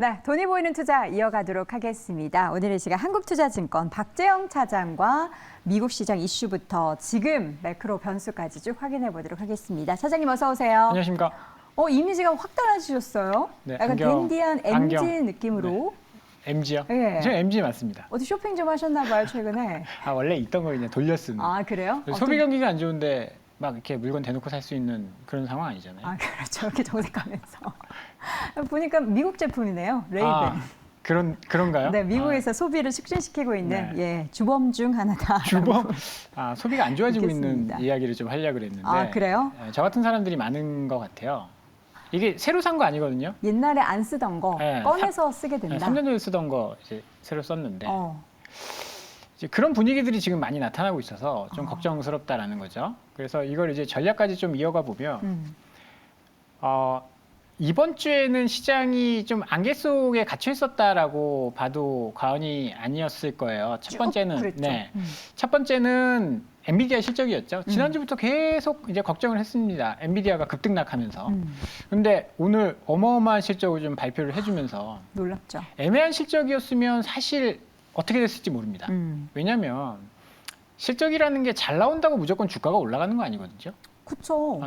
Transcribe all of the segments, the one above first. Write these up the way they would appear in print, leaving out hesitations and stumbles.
네, 돈이 보이는 투자 이어가도록 하겠습니다. 오늘의 시간 한국투자증권 박재영 차장과 미국 시장 이슈부터 지금 매크로 변수까지 쭉 확인해 보도록 하겠습니다. 차장님 어서 오세요. 안녕하십니까. 이미지가 확 달라지셨어요. 네, 약간 댄디한 MG 느낌으로. 네. MG요? 네. 저 MG 맞습니다. 어디 쇼핑 좀 하셨나 봐요, 최근에. 원래 있던 거 그냥 돌려 쓰는. 아, 그래요? 소비 경기가 안 좋은데 막 이렇게 물건 대놓고 살 수 있는 그런 상황 아니잖아요. 아, 그렇죠. 이렇게 정색하면서. 보니까 미국 제품이네요, 레이븐. 그런가요? 네, 미국에서 소비를 촉진시키고 있는 주범 중 하나다. 주범? 소비가 안 좋아지고 있겠습니다. 있는 이야기를 좀 하려고 그랬는데. 아, 그래요? 저 같은 사람들이 많은 것 같아요. 이게 새로 산 거 아니거든요. 옛날에 안 쓰던 거 네, 꺼내서 쓰게 된다. 3년 전에 쓰던 거 이제 새로 썼는데 어. 이제 그런 분위기들이 지금 많이 나타나고 있어서 좀 걱정스럽다라는 거죠. 그래서 이걸 이제 전략까지 좀 이어가 보면 이번 주에는 시장이 좀 안개 속에 갇혀 있었다라고 봐도 과언이 아니었을 거예요. 첫 번째는 첫 번째는 엔비디아 실적이었죠. 지난주부터 계속 이제 걱정을 했습니다. 엔비디아가 급등락하면서. 근데 오늘 어마어마한 실적을 좀 발표를 해주면서 놀랍죠. 애매한 실적이었으면 사실 어떻게 됐을지 모릅니다. 왜냐하면 실적이라는 게 잘 나온다고 무조건 주가가 올라가는 거 아니거든요. 그렇죠.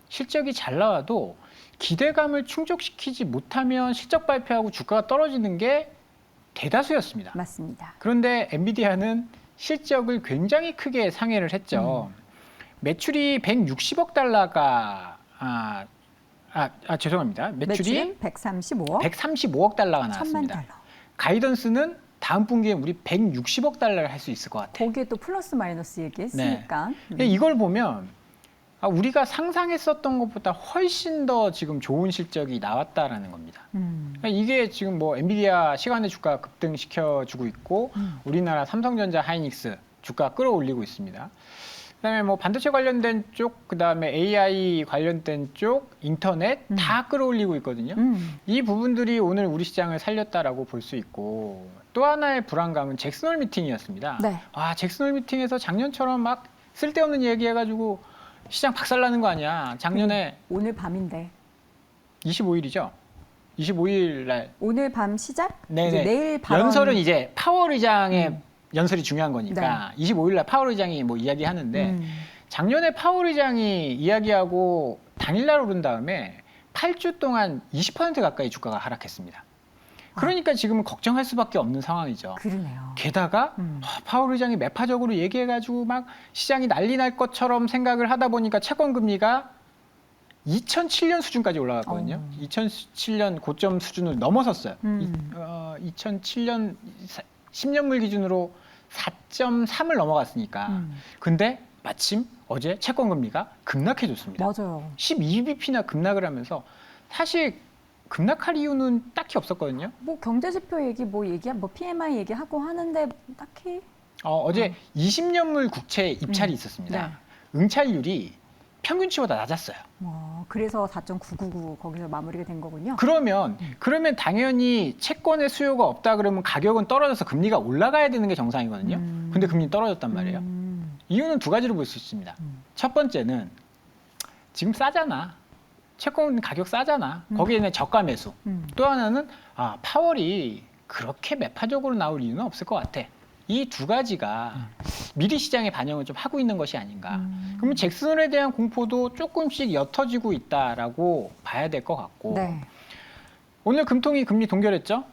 실적이 잘 나와도 기대감을 충족시키지 못하면 실적 발표하고 주가가 떨어지는 게 대다수였습니다. 맞습니다. 그런데 엔비디아는 실적을 굉장히 크게 상회를 했죠. 매출이 160억 달러가 죄송합니다. 매출이 135억 달러가 나왔습니다. 1000만 달러. 가이던스는 다음 분기에 우리 160억 달러를 할 수 있을 것 같아요. 거기에 또 플러스 마이너스 얘기했으니까. 이걸 보면 우리가 상상했었던 것보다 훨씬 더 지금 좋은 실적이 나왔다라는 겁니다. 이게 지금 뭐 엔비디아 시간의 주가 급등시켜주고 있고 우리나라 삼성전자 하이닉스 주가 끌어올리고 있습니다. 그다음에 뭐 반도체 관련된 쪽, 그다음에 AI 관련된 쪽, 인터넷 다 끌어올리고 있거든요. 이 부분들이 오늘 우리 시장을 살렸다라고 볼 수 있고 또 하나의 불안감은 잭슨홀 미팅이었습니다. 네. 잭슨홀 미팅에서 작년처럼 막 쓸데없는 얘기해가지고 시장 박살나는 거 아니야. 작년에 오늘 밤인데. 25일이죠. 25일 날. 오늘 밤 시작? 네네. 이제 내일 발언. 연설은 이제 파월 의장의 연설이 중요한 거니까 25일 날 파월 의장이 뭐 이야기하는데 작년에 파월 의장이 이야기하고 당일날 오른 다음에 8주 동안 20% 가까이 주가가 하락했습니다. 그러니까 지금은 걱정할 수밖에 없는 상황이죠. 그러네요. 게다가 파월 의장이 매파적으로 얘기해가지고 막 시장이 난리 날 것처럼 생각을 하다 보니까 채권 금리가 2007년 수준까지 올라갔거든요. 2007년 고점 수준을 넘어섰어요. 2007년 10년물 기준으로 4.3을 넘어갔으니까. 근데 마침 어제 채권 금리가 급락해줬습니다. 맞아요. 12bp나 급락을 하면서 사실 급락할 이유는 딱히 없었거든요. 뭐 경제지표 얘기 뭐 PMI 얘기하고 하는데 딱히 어제 20년물 국채 입찰이 있었습니다. 네. 응찰률이 평균치보다 낮았어요. 그래서 4.999 거기서 마무리가 된 거군요. 그러면 당연히 채권의 수요가 없다 그러면 가격은 떨어져서 금리가 올라가야 되는 게 정상이거든요. 근데 금리 떨어졌단 말이에요. 이유는 두 가지로 볼 수 있습니다. 첫 번째는 지금 싸잖아. 채권 가격 싸잖아. 거기에는 저가 매수. 또 하나는 파월이 그렇게 매파적으로 나올 이유는 없을 것 같아. 이 두 가지가 미리 시장에 반영을 좀 하고 있는 것이 아닌가. 그러면 잭슨홀에 대한 공포도 조금씩 옅어지고 있다라고 봐야 될 것 같고. 네. 오늘 금통위 금리 동결했죠?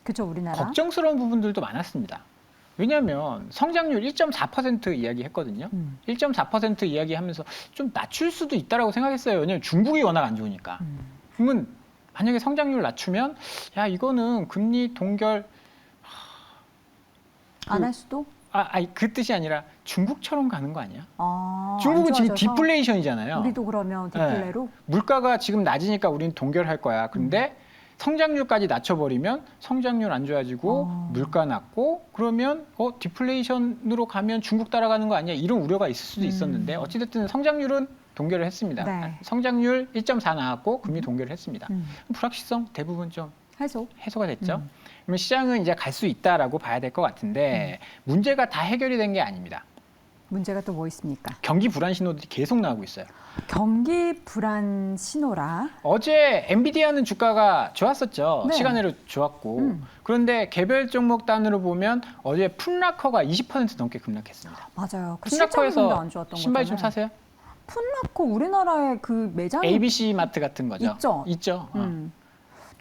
그렇죠, 우리나라. 걱정스러운 부분들도 많았습니다. 왜냐하면 성장률 1.4% 이야기했거든요. 1.4% 이야기하면서 좀 낮출 수도 있다라고 생각했어요. 왜냐하면 중국이 워낙 안 좋으니까. 그러면 만약에 성장률 낮추면 이거는 금리 동결 안 할 수도? 그 뜻이 아니라 중국처럼 가는 거 아니야? 안 중국은 지금 좋아져서? 디플레이션이잖아요. 우리도 그러면 디플레로? 물가가 지금 낮으니까 우리는 동결할 거야. 근데 성장률까지 낮춰버리면 성장률 안 좋아지고 물가 낮고 그러면 디플레이션으로 가면 중국 따라가는 거 아니야? 이런 우려가 있을 수도 있었는데 어찌됐든 성장률은 동결을 했습니다. 네. 성장률 1.4 나왔고 금리 동결을 했습니다. 불확실성 대부분 좀 해소가 됐죠. 그러면 시장은 이제 갈 수 있다라고 봐야 될 것 같은데 문제가 다 해결이 된 게 아닙니다. 문제가 또 뭐 있습니까? 경기 불안 신호들이 계속 나오고 있어요. 경기 불안 신호라. 어제 엔비디아는 주가가 좋았었죠. 네. 시간으로 좋았고. 그런데 개별 종목 단으로 보면 어제 풋라커가 20% 넘게 급락했습니다. 맞아요. 그 실적이 근데 풋라커에서 안 좋았던 신발 좀 거잖아요. 사세요? 풋라커 우리나라에 그 매장이 ABC 마트 같은 거죠. 있죠. 있죠. 음.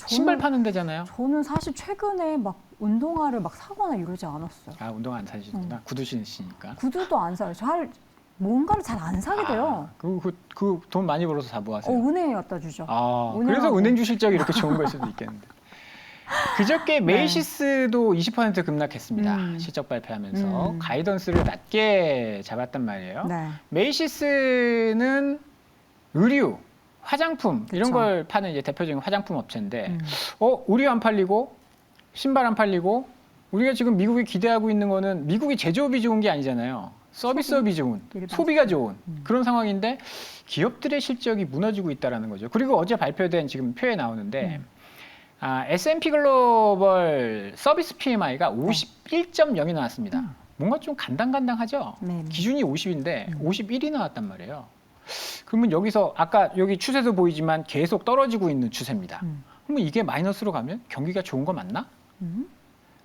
신발 파는 데잖아요. 저는 사실 최근에 막 운동화를 막 사거나 이러지 않았어요. 아, 운동화 안 사시는구나. 구두 신으시니까. 구두도 안 사요. 뭔가를 잘 안 사게 돼요. 그 돈 많이 벌어서 다 모아세요. 은행에 갖다 주죠. 그래서 은행하고. 은행주 실적이 이렇게 좋은 걸 수도 있겠는데. 그저께 메이시스도 20% 급락했습니다. 실적 발표하면서 가이던스를 낮게 잡았단 말이에요. 네. 메이시스는 의류, 화장품 이런 그쵸. 걸 파는 이제 대표적인 화장품 업체인데, 의류 안 팔리고 신발 안 팔리고 우리가 지금 미국이 기대하고 있는 거는 미국이 제조업이 좋은 게 아니잖아요. 서비스업이 좋은, 일반 소비가 좋은 그런 상황인데 기업들의 실적이 무너지고 있다는 거죠. 그리고 어제 발표된 지금 표에 나오는데 S&P 글로벌 서비스 PMI가 51.0이 나왔습니다. 뭔가 좀 간당간당하죠? 네. 기준이 50인데 51이 나왔단 말이에요. 그러면 여기서 아까 여기 추세도 보이지만 계속 떨어지고 있는 추세입니다. 그러면 이게 마이너스로 가면 경기가 좋은 거 맞나?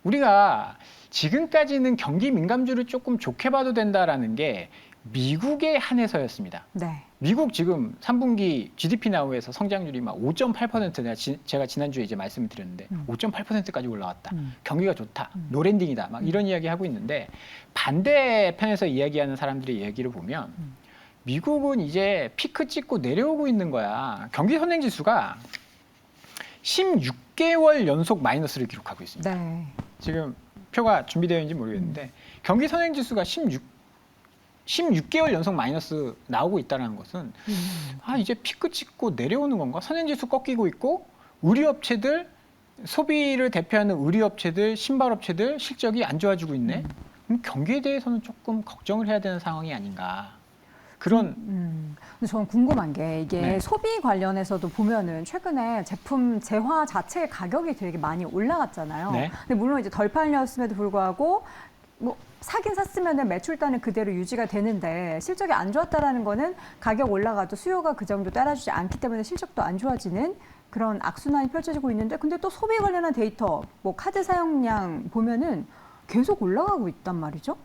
우리가 지금까지는 경기 민감주를 조금 좋게 봐도 된다라는 게 미국에 한해서였습니다. 네. 미국 지금 3분기 GDP 나우에서 성장률이 막 5.8% 제가 지난주에 이제 말씀을 드렸는데 5.8%까지 올라왔다. 경기가 좋다. 노랜딩이다. 막 이런 이야기 하고 있는데 반대편에서 이야기하는 사람들의 얘기를 보면 미국은 이제 피크 찍고 내려오고 있는 거야. 경기 선행 지수가 16개월 연속 마이너스를 기록하고 있습니다. 네. 지금 표가 준비되어 있는지 모르겠는데 경기 선행 지수가 16개월 연속 마이너스 나오고 있다는 것은 이제 피크 찍고 내려오는 건가? 선행 지수 꺾이고 있고 의류업체들 소비를 대표하는 의류업체들, 신발업체들 실적이 안 좋아지고 있네. 그럼 경기에 대해서는 조금 걱정을 해야 되는 상황이 아닌가. 그런 근데 저는 궁금한 게 이게 네. 소비 관련해서도 보면은 최근에 제품 재화 자체의 가격이 되게 많이 올라갔잖아요. 네. 근데 물론 이제 덜 팔렸음에도 불구하고 뭐 사긴 샀으면은 매출단은 그대로 유지가 되는데 실적이 안 좋았다라는 거는 가격 올라가도 수요가 그 정도 따라주지 않기 때문에 실적도 안 좋아지는 그런 악순환이 펼쳐지고 있는데 근데 또 소비 관련한 데이터 뭐 카드 사용량 보면은 계속 올라가고 있단 말이죠.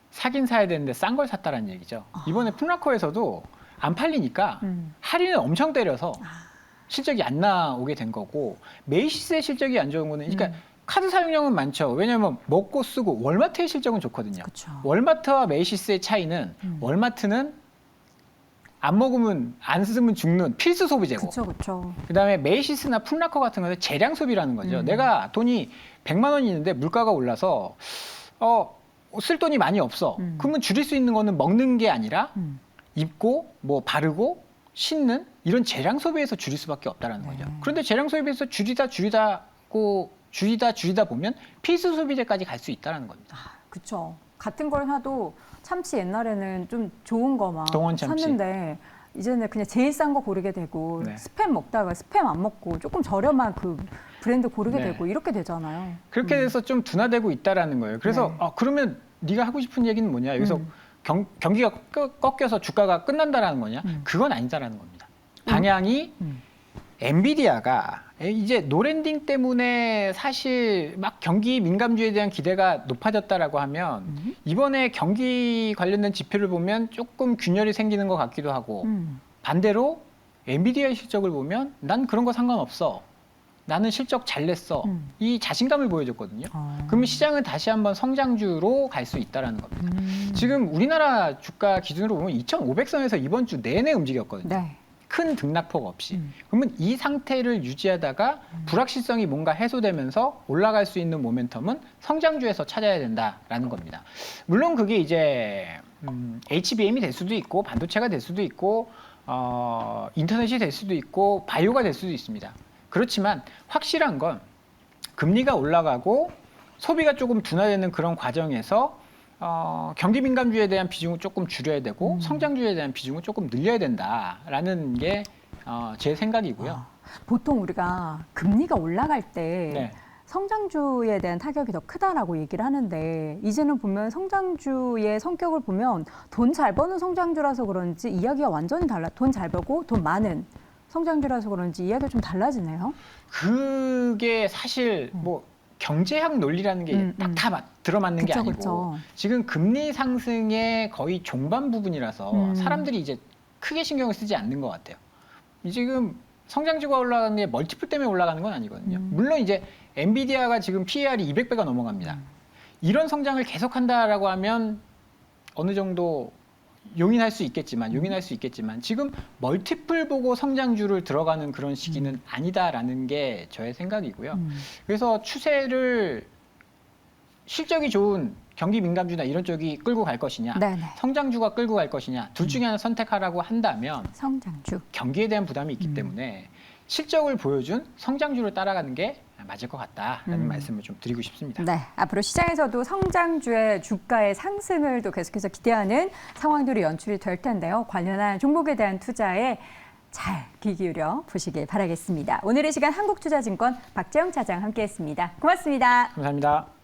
사긴 사야 되는데 싼 걸 샀다라는 얘기죠. 이번에 풋라커에서도 안 팔리니까 할인을 엄청 때려서 실적이 안 나오게 된 거고 메이시스의 실적이 안 좋은 거는 그러니까 카드 사용량은 많죠. 왜냐하면 먹고 쓰고 월마트의 실적은 좋거든요. 그쵸. 월마트와 메이시스의 차이는 월마트는 안 먹으면 안 쓰면 죽는 필수 소비재고 그렇죠. 그다음에 메이시스나 풋라커 같은 거는 재량 소비라는 거죠. 내가 돈이 100만 원이 있는데 물가가 올라서 쓸 돈이 많이 없어. 그러면 줄일 수 있는 거는 먹는 게 아니라 입고 뭐 바르고 신는 이런 재량 소비에서 줄일 수밖에 없다라는 거죠. 그런데 재량 소비에서 줄이다 보면 필수 소비재까지 갈 수 있다라는 겁니다. 그렇죠. 같은 걸 사도 참치 옛날에는 좀 좋은 거 막 동원 참치. 샀는데 이제는 그냥 제일 싼 거 고르게 되고 네. 스팸 먹다가 스팸 안 먹고 조금 저렴한 그 브랜드 고르게 네. 되고 이렇게 되잖아요. 그렇게 돼서 좀 둔화되고 있다라는 거예요. 그래서 네. 그러면 네가 하고 싶은 얘기는 뭐냐? 여기서 경기가 꺾여서 주가가 끝난다라는 거냐? 그건 아니다라는 겁니다. 방향이 엔비디아가 이제 노랜딩 때문에 사실 막 경기 민감주에 대한 기대가 높아졌다라고 하면 이번에 경기 관련된 지표를 보면 조금 균열이 생기는 것 같기도 하고 반대로 엔비디아의 실적을 보면 난 그런 거 상관없어. 나는 실적 잘 냈어. 이 자신감을 보여줬거든요. 그러면 시장은 다시 한번 성장주로 갈 수 있다는 겁니다. 지금 우리나라 주가 기준으로 보면 2,500선에서 이번 주 내내 움직였거든요. 네. 큰 등락폭 없이. 그러면 이 상태를 유지하다가 불확실성이 뭔가 해소되면서 올라갈 수 있는 모멘텀은 성장주에서 찾아야 된다라는 겁니다. 물론 그게 이제 HBM이 될 수도 있고 반도체가 될 수도 있고 인터넷이 될 수도 있고 바이오가 될 수도 있습니다. 그렇지만 확실한 건 금리가 올라가고 소비가 조금 둔화되는 그런 과정에서 경기 민감주에 대한 비중을 조금 줄여야 되고 성장주에 대한 비중을 조금 늘려야 된다라는 게 제 생각이고요. 보통 우리가 금리가 올라갈 때 네. 성장주에 대한 타격이 더 크다라고 얘기를 하는데 이제는 보면 성장주의 성격을 보면 돈 잘 버는 성장주라서 그런지 이야기가 완전히 달라. 돈 잘 벌고 돈 많은 성장주라서 그런지 이야기가 좀 달라지네요. 그게 사실 뭐 경제학 논리라는 게 딱 다 들어맞는 게 그쵸, 아니고 그쵸. 지금 금리 상승의 거의 종반 부분이라서 사람들이 이제 크게 신경을 쓰지 않는 것 같아요. 지금 성장주가 올라가는 게 멀티플 때문에 올라가는 건 아니거든요. 물론 이제 엔비디아가 지금 PER이 200배가 넘어갑니다. 이런 성장을 계속한다라고 하면 어느 정도 용인할 수 있겠지만 지금 멀티플 보고 성장주를 들어가는 그런 시기는 아니다라는 게 저의 생각이고요. 그래서 추세를 실적이 좋은 경기 민감주나 이런 쪽이 끌고 갈 것이냐, 네네. 성장주가 끌고 갈 것이냐, 둘 중에 하나 선택하라고 한다면 성장주. 경기에 대한 부담이 있기 때문에 실적을 보여준 성장주를 따라가는 게 맞을 것 같다라는 말씀을 좀 드리고 싶습니다. 네, 앞으로 시장에서도 성장주의 주가의 상승을 또 계속해서 기대하는 상황들이 연출이 될 텐데요. 관련한 종목에 대한 투자에 잘 귀 기울여 보시길 바라겠습니다. 오늘의 시간 한국투자증권 박재영 차장 함께했습니다. 고맙습니다. 감사합니다.